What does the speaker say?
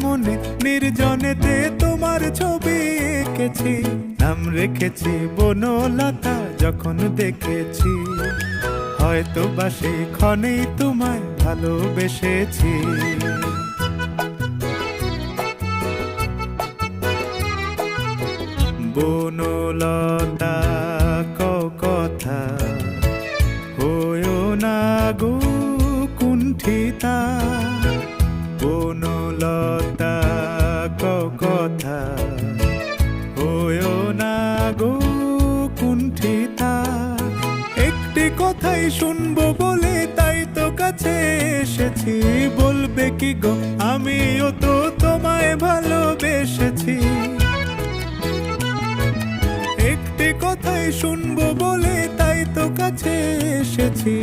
মনে নির্জনেতে তোমার ছবি এঁকেছি, নাম রেখেছি বনলতা যখন দেখেছি, হয়তো বা সেই ক্ষণেই তোমায় ভালোবেসেছি। বনলতা কথা হয়ো না গো কুণ্ঠিতা, বনলতা কথা হয়ো না গো কুণ্ঠিতা। একটি কথাই শুনবো বলে তাই তো কাছে এসেছি, বলবে কি গো আমিও তো তোমায় ভালোবেসেছি। একটি কথাই শুনবো বলে তাই তো কাছে এসেছি,